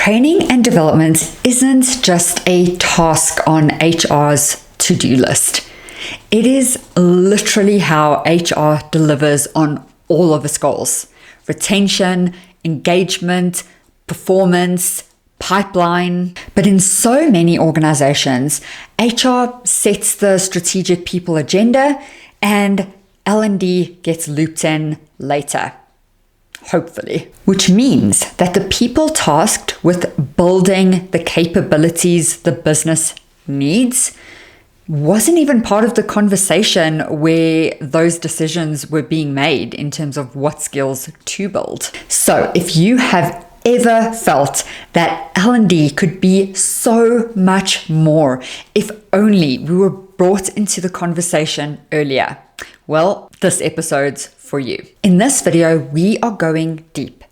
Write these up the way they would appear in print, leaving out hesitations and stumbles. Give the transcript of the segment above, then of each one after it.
Training and development isn't just a task on HR's to-do list. It is literally how HR delivers on all of its goals: retention, engagement, performance, pipeline. But in so many organizations, HR sets the strategic people agenda and L&D gets looped in later. Hopefully. Which means that the people tasked with building the capabilities the business needs wasn't even part of the conversation where those decisions were being made in terms of what skills to build. So if you have ever felt that L&D could be so much more if only we were brought into the conversation earlier, well, this episode's for you. In this video, we are going deep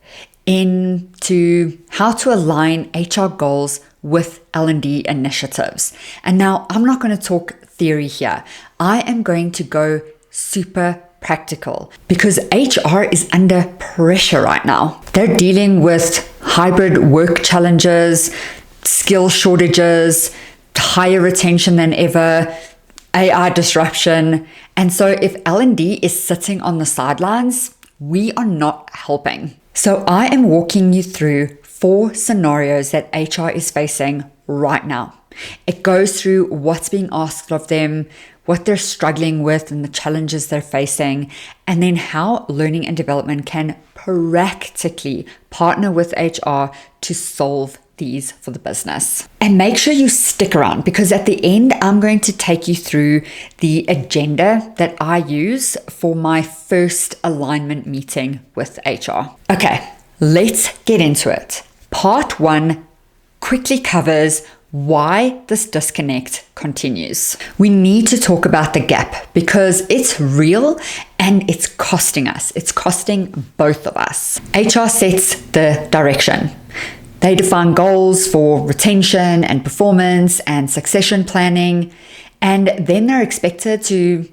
into how to align HR goals with L&D initiatives. And now I'm not going to talk theory here. I am going to go super practical because HR is under pressure right now. They're dealing with hybrid work challenges, skill shortages, higher retention than ever, AI disruption. And so if L&D is sitting on the sidelines, we are not helping. So I am walking you through 4 scenarios that HR is facing right now. It goes through what's being asked of them, what they're struggling with and the challenges they're facing, and then how learning and development can practically partner with HR to solve these for the business. And make sure you stick around because at the end, I'm going to take you through the agenda that I use for my first alignment meeting with HR. Okay, let's get into it. Part 1 quickly covers why this disconnect continues. We need to talk about the gap because it's real and it's costing us. It's costing both of us. HR sets the direction. They define goals for retention and performance and succession planning, and then they're expected to,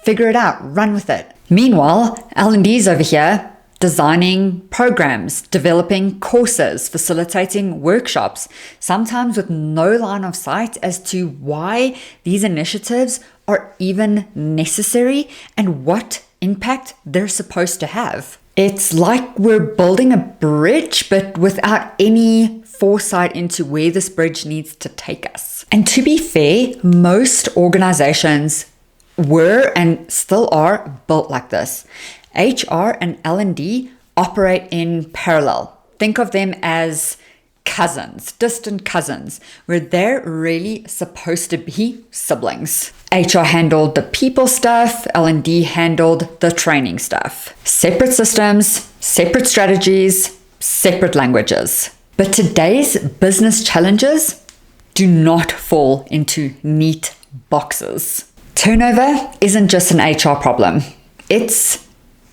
figure it out, run with it. Meanwhile, L&D's over here designing programs, developing courses, facilitating workshops, sometimes with no line of sight as to why these initiatives are even necessary and what impact they're supposed to have. It's like we're building a bridge, but without any foresight into where this bridge needs to take us. And to be fair, most organizations were and still are built like this. HR and L&D operate in parallel. Think of them as cousins, distant cousins, where they're really supposed to be siblings. HR handled the people stuff, L&D handled the training stuff. Separate systems, separate strategies, separate languages. But today's business challenges do not fall into neat boxes. Turnover isn't just an HR problem. It's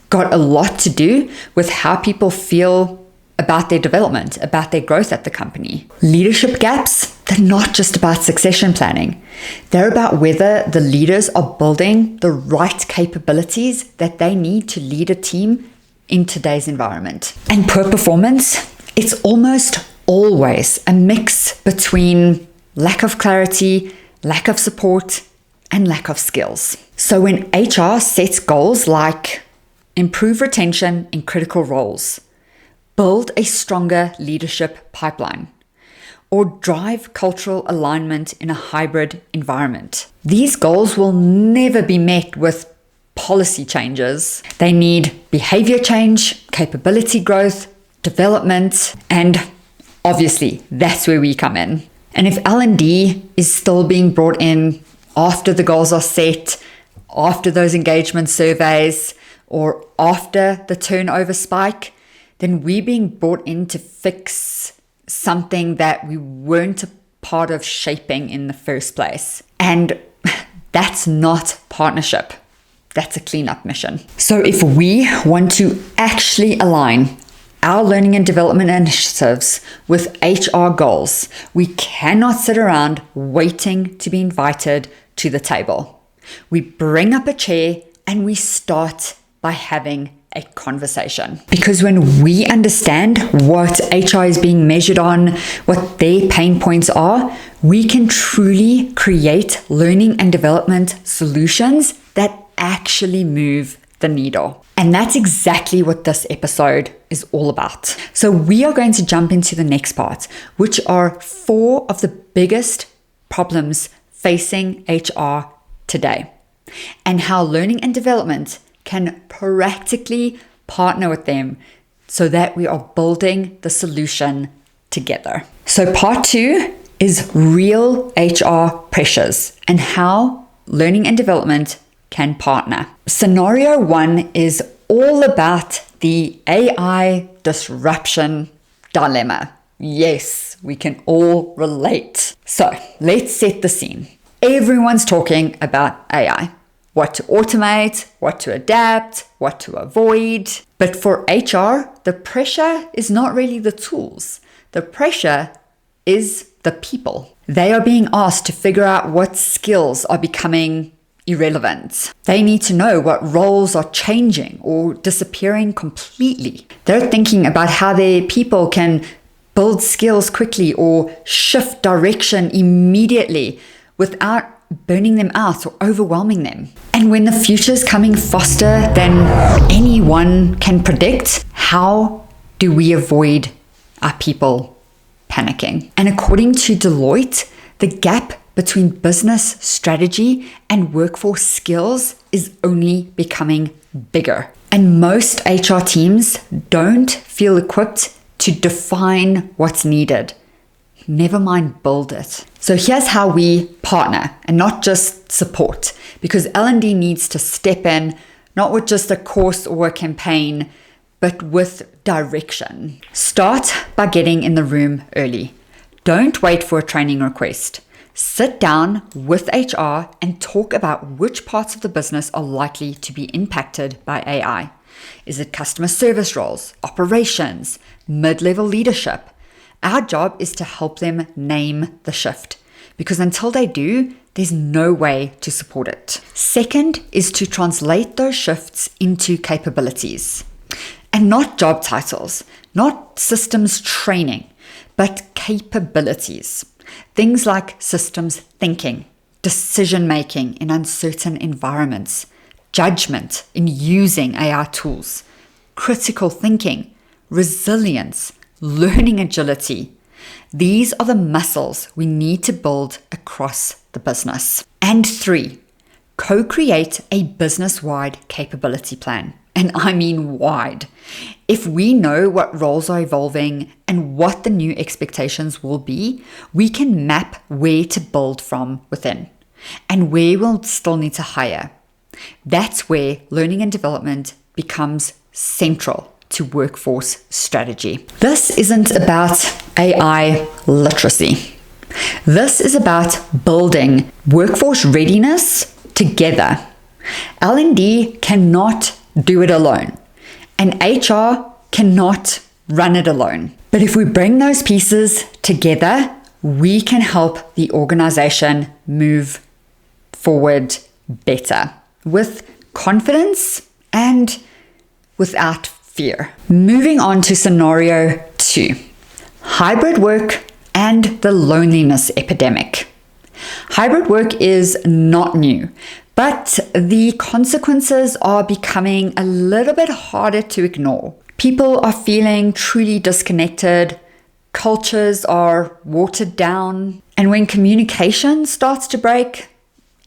got a lot to do with how people feel about their development, about their growth at the company. Leadership gaps, they're not just about succession planning. They're about whether the leaders are building the right capabilities that they need to lead a team in today's environment. And poor performance, it's almost always a mix between lack of clarity, lack of support, and lack of skills. So when HR sets goals like improve retention in critical roles, build a stronger leadership pipeline, or drive cultural alignment in a hybrid environment, these goals will never be met with policy changes. They need behavior change, capability growth, development, and obviously that's where we come in. And if L&D is still being brought in after the goals are set, after those engagement surveys, or after the turnover spike, then we're being brought in to fix something that we weren't a part of shaping in the first place. And that's not partnership. That's a cleanup mission. So if we want to actually align our learning and development initiatives with HR goals, we cannot sit around waiting to be invited to the table. We bring up a chair and we start by having a conversation. Because when we understand what HR is being measured on, what their pain points are, we can truly create learning and development solutions that actually move the needle. And that's exactly what this episode is all about. So we are going to jump into the next part, which are 4 of the biggest problems facing HR today, and how learning and development can practically partner with them so that we are building the solution together. So part 2 is real HR pressures and how learning and development can partner. Scenario 1 is all about the AI disruption dilemma. Yes, we can all relate. So let's set the scene. Everyone's talking about AI. What to automate, what to adapt, what to avoid. But for HR, the pressure is not really the tools. The pressure is the people. They are being asked to figure out what skills are becoming irrelevant. They need to know what roles are changing or disappearing completely. They're thinking about how their people can build skills quickly or shift direction immediately without burning them out or overwhelming them. And when the future is coming faster than anyone can predict, how do we avoid our people panicking? And according to Deloitte, the gap between business strategy and workforce skills is only becoming bigger. And most HR teams don't feel equipped to define what's needed. Never mind build it. So here's how we partner and not just support, because L&D needs to step in, not with just a course or a campaign, but with direction. Start by getting in the room early. Don't wait for a training request. Sit down with HR and talk about which parts of the business are likely to be impacted by AI. Is it customer service roles, operations, mid-level leadership? Our job is to help them name the shift, because until they do, there's no way to support it. Second is to translate those shifts into capabilities, and not job titles, not systems training, but capabilities. Things like systems thinking, decision making in uncertain environments, judgment in using AI tools, critical thinking, resilience, learning agility. These are the muscles we need to build across the business. And 3, co-create a business-wide capability plan. And I mean wide. If we know what roles are evolving and what the new expectations will be, we can map where to build from within and where we'll still need to hire. That's where learning and development becomes central to workforce strategy. This isn't about AI literacy. This is about building workforce readiness together. L&D cannot do it alone, and HR cannot run it alone. But if we bring those pieces together, we can help the organization move forward better with confidence and without fear. Moving on to scenario 2, hybrid work and the loneliness epidemic. Hybrid work is not new, but the consequences are becoming a little bit harder to ignore. People are feeling truly disconnected, cultures are watered down, and when communication starts to break,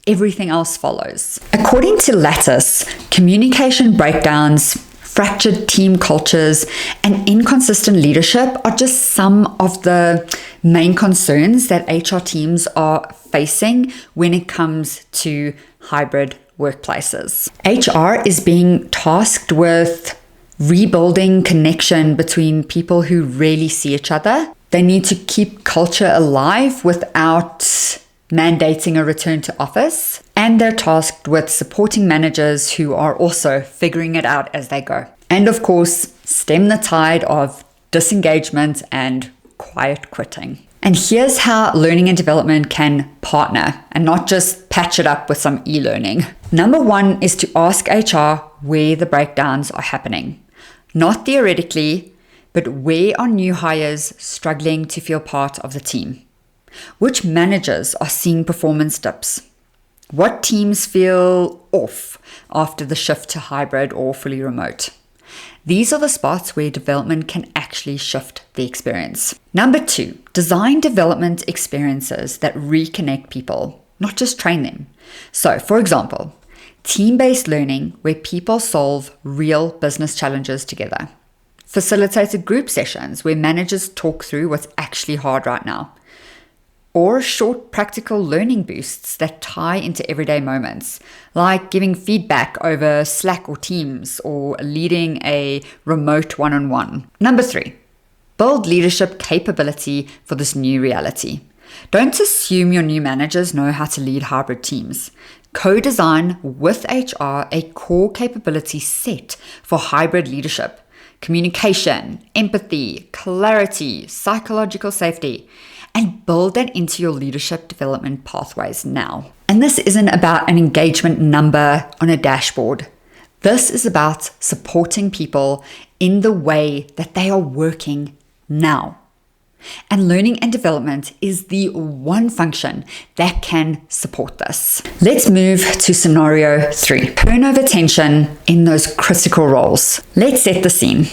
everything else follows. According to Lattice, communication breakdowns, fractured team cultures, and inconsistent leadership are just some of the main concerns that HR teams are facing when it comes to hybrid workplaces. HR is being tasked with rebuilding connection between people who rarely see each other. They need to keep culture alive without mandating a return to office, and they're tasked with supporting managers who are also figuring it out as they go. And of course, stem the tide of disengagement and quiet quitting. And here's how learning and development can partner and not just patch it up with some e-learning. Number one is to ask HR where the breakdowns are happening. Not theoretically, but where are new hires struggling to feel part of the team? Which managers are seeing performance dips? What teams feel off after the shift to hybrid or fully remote? These are the spots where development can actually shift the experience. Number two, design development experiences that reconnect people, not just train them. So, for example, team-based learning where people solve real business challenges together. Facilitated group sessions where managers talk through what's actually hard right now. Or short practical learning boosts that tie into everyday moments, like giving feedback over Slack or Teams or leading a remote one-on-one. Number three, build leadership capability for this new reality. Don't assume your new managers know how to lead hybrid teams. Co-design with HR a core capability set for hybrid leadership. Communication, empathy, clarity, psychological safety, and build that into your leadership development pathways now. And this isn't about an engagement number on a dashboard. This is about supporting people in the way that they are working now. And learning and development is the one function that can support this. Let's move to scenario 3. Turnover tension in those critical roles. Let's set the scene.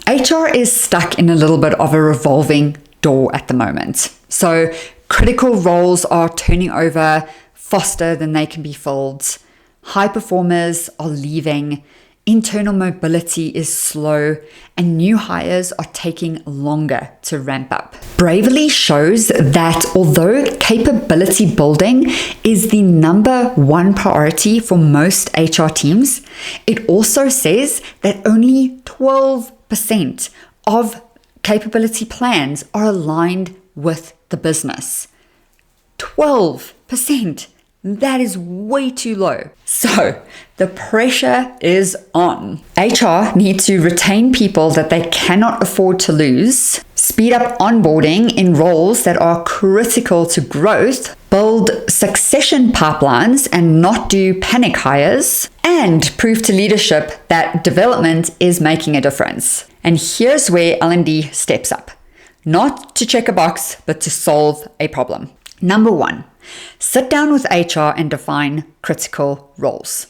HR is stuck in a little bit of a revolving door at the moment. So critical roles are turning over faster than they can be filled. High performers are leaving. Internal mobility is slow, and new hires are taking longer to ramp up. Bravely shows that although capability building is the number one priority for most HR teams, it also says that only 12% of capability plans are aligned with the business. 12%. That is way too low. So the pressure is on. HR need to retain people that they cannot afford to lose, speed up onboarding in roles that are critical to growth, build succession pipelines and not do panic hires, and prove to leadership that development is making a difference. And here's where L&D steps up. Not to check a box, but to solve a problem. Number one, sit down with HR and define critical roles.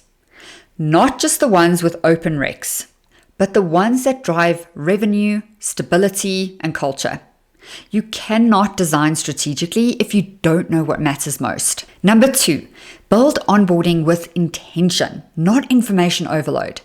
Not just the ones with open recs, but the ones that drive revenue, stability, and culture. You cannot design strategically if you don't know what matters most. Number two, build onboarding with intention, not information overload.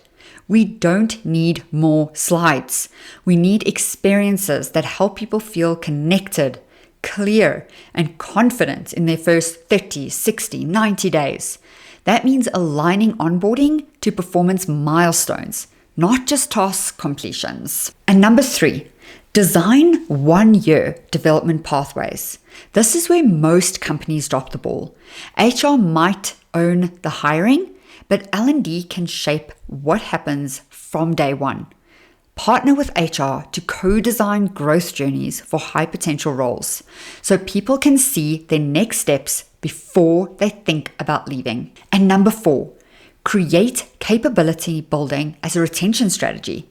We don't need more slides. We need experiences that help people feel connected, clear, and confident in their first 30, 60, 90 days. That means aligning onboarding to performance milestones, not just task completions. And number three, design 1-year development pathways. This is where most companies drop the ball. HR might own the hiring, but L&D can shape what happens from day one. Partner with HR to co-design growth journeys for high potential roles so people can see their next steps before they think about leaving. And number four, create capability building as a retention strategy.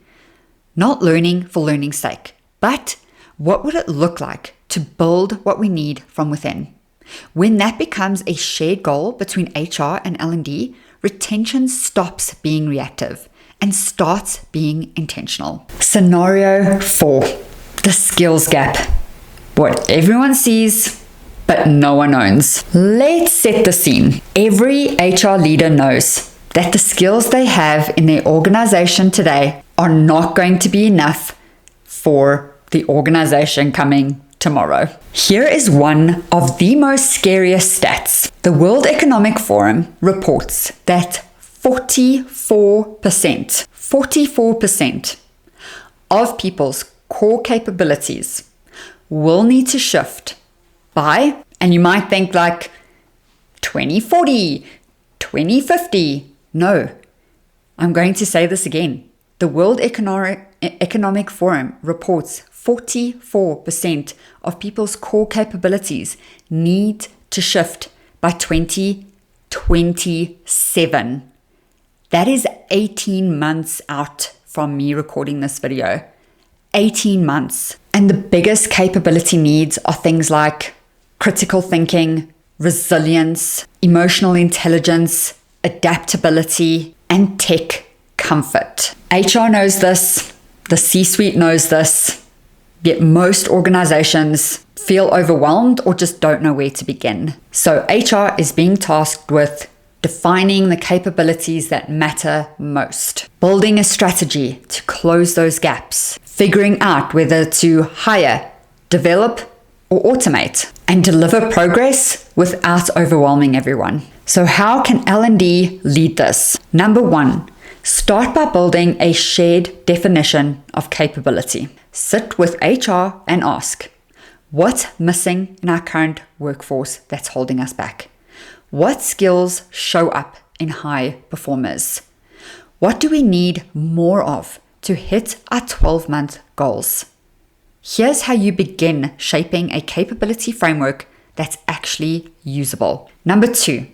Not learning for learning's sake, but what would it look like to build what we need from within? When that becomes a shared goal between HR and L&D, retention stops being reactive and starts being intentional. Scenario 4, the skills gap. What everyone sees, but no one owns. Let's set the scene. Every HR leader knows that the skills they have in their organization today are not going to be enough for the organization coming tomorrow. Here is one of the most scariest stats. The World Economic Forum reports that 44% of people's core capabilities will need to shift by, and you might think like 2040, 2050. No, I'm going to say this again. The World Economic Forum reports 44% of people's core capabilities need to shift by 2027. That is 18 months out from me recording this video. 18 months. And the biggest capability needs are things like critical thinking, resilience, emotional intelligence, adaptability, and tech comfort. HR knows this, the C-suite knows this, yet most organizations feel overwhelmed or just don't know where to begin. So HR is being tasked with defining the capabilities that matter most, building a strategy to close those gaps, figuring out whether to hire, develop, or automate, and deliver progress without overwhelming everyone. So how can L&D lead this? Number one, start by building a shared definition of capability. Sit with HR and ask, what's missing in our current workforce that's holding us back? What skills show up in high performers? What do we need more of to hit our 12-month goals? Here's how you begin shaping a capability framework that's actually usable. Number two,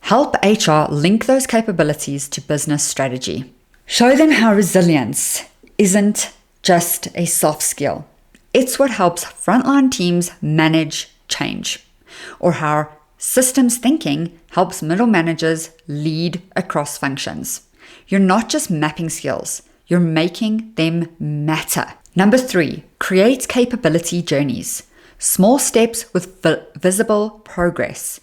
help HR link those capabilities to business strategy. Show them how resilience isn't just a soft skill. It's what helps frontline teams manage change, or how systems thinking helps middle managers lead across functions. You're not just mapping skills, you're making them matter. Number three, create capability journeys. Small steps with visible progress.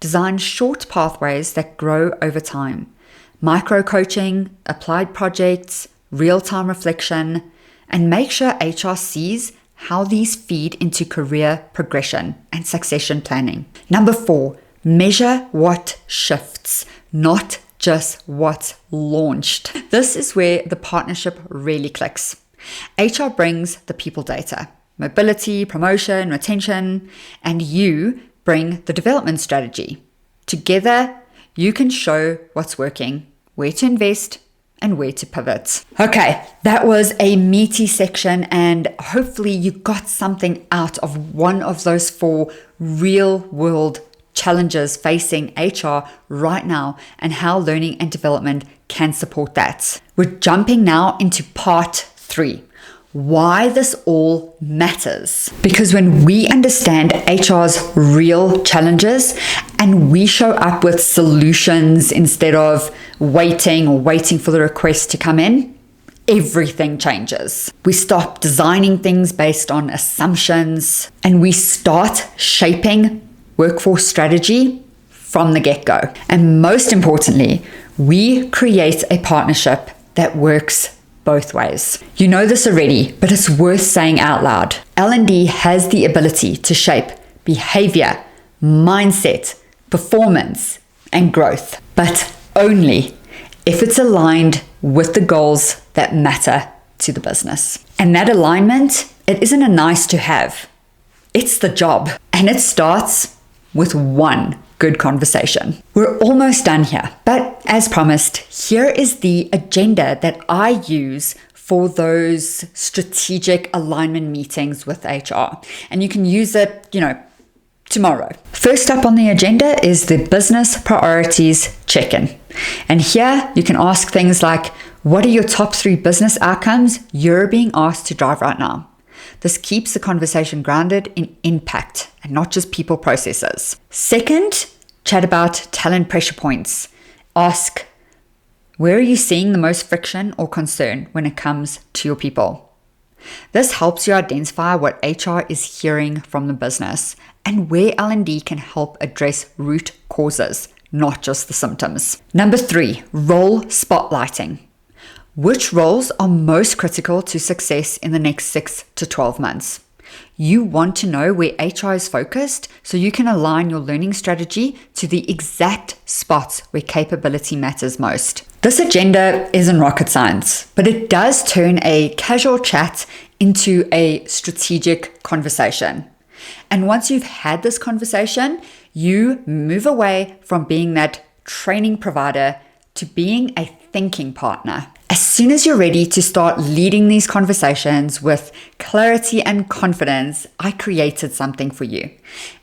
Design short pathways that grow over time. Micro coaching, applied projects, real-time reflection, and make sure HR sees how these feed into career progression and succession planning. Number four, measure what shifts, not just what's launched. This is where the partnership really clicks. HR brings the people data, mobility, promotion, retention, and you bring the development strategy. Together, you can show what's working, where to invest, and where to pivot. Okay, that was a meaty section, and hopefully you got something out of one of those four real world challenges facing HR right now and how learning and development can support that. We're jumping now into part 3. Why this all matters. Because when we understand HR's real challenges and we show up with solutions instead of waiting for the request to come in, everything changes. We stop designing things based on assumptions and we start shaping workforce strategy from the get-go. And most importantly, we create a partnership that works both ways. You know this already, but it's worth saying out loud. L&D has the ability to shape behavior, mindset, performance, and growth, but only if it's aligned with the goals that matter to the business. And that alignment, it isn't a nice to have. It's the job. And it starts with one good conversation. We're almost done here, but as promised, here is the agenda that I use for those strategic alignment meetings with HR. And you can use it, tomorrow. First up on the agenda is the business priorities check-in. And here you can ask things like, what are your top 3 business outcomes you're being asked to drive right now? This keeps the conversation grounded in impact and not just people processes. Second, chat about talent pressure points. Ask, where are you seeing the most friction or concern when it comes to your people? This helps you identify what HR is hearing from the business and where L&D can help address root causes, not just the symptoms. Number 3, role spotlighting. Which roles are most critical to success in the next 6 to 12 months? You want to know where HR is focused so you can align your learning strategy to the exact spots where capability matters most. This agenda isn't rocket science, but it does turn a casual chat into a strategic conversation. And once you've had this conversation, you move away from being that training provider to being a thinking partner. A As soon as you're ready to start leading these conversations with clarity and confidence, I created something for you.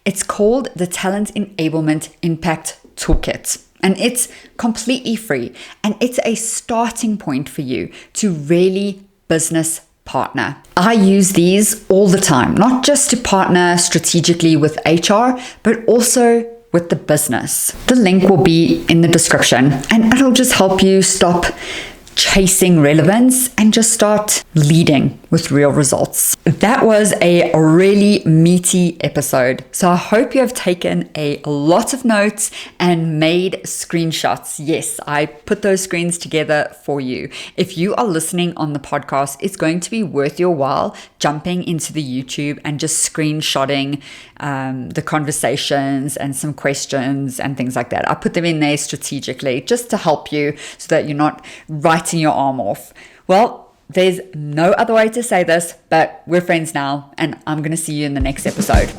It's called the Talent Enablement Impact Toolkit. And it's completely free. And it's a starting point for you to really business partner. I use these all the time, not just to partner strategically with HR, but also with the business. The link will be in the description, and it'll just help you stop chasing relevance and just start leading with real results. That was a really meaty episode. So I hope you have taken a lot of notes and made screenshots. Yes, I put those screens together for you. If you are listening on the podcast, it's going to be worth your while jumping into the YouTube and just screenshotting the conversations and some questions and things like that. I put them in there strategically just to help you so that you're not writing your arm off. Well, there's no other way to say this, but we're friends now, and I'm going to see you in the next episode.